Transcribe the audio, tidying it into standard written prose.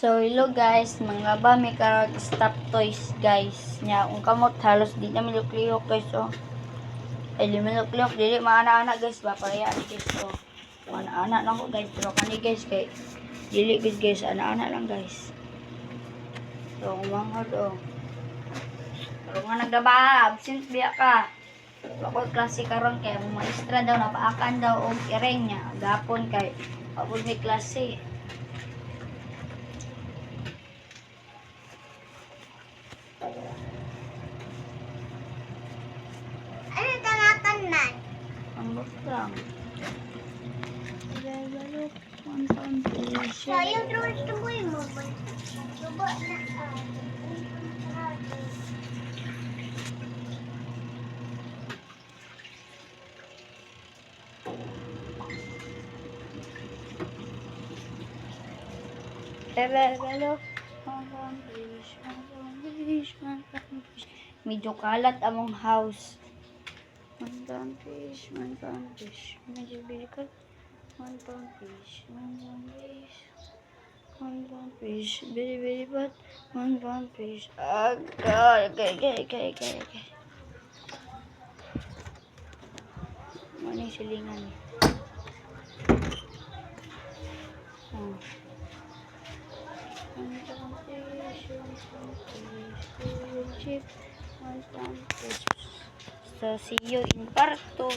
So, hello guys, mga ba may karag stop toys guys. Nya, kung kamot halos di na milok-lihok guys, oh. Ay, di milok-lihok, dili maana-ana guys ba, parehas guys, oh. Maana-ana lang ko guys, pero kani guys, kay dili guys, ana-ana lang guys. So, umangod, oh. Pero nga nagdaba, absent biya ka. Ako klase karon kay ang maestra daw napaakan daw og ireng niya gapon kay pagod may klase. Ano tanakan man? Ambot lang. Balok, one pound fish. So, yung tuloy mo ba? Tubo na. Balok, one pound fish, one pound fish, one pound fish. Medyo kalat among house. One pound fish, one pound fish. Medyo bilikot. One pound fish, one pound fish. One pound fish, very bad. One pound fish. Okay. Ano yung silingan niya? Oh. One pound fish, cheap. One pound fish. So, see you in part 2.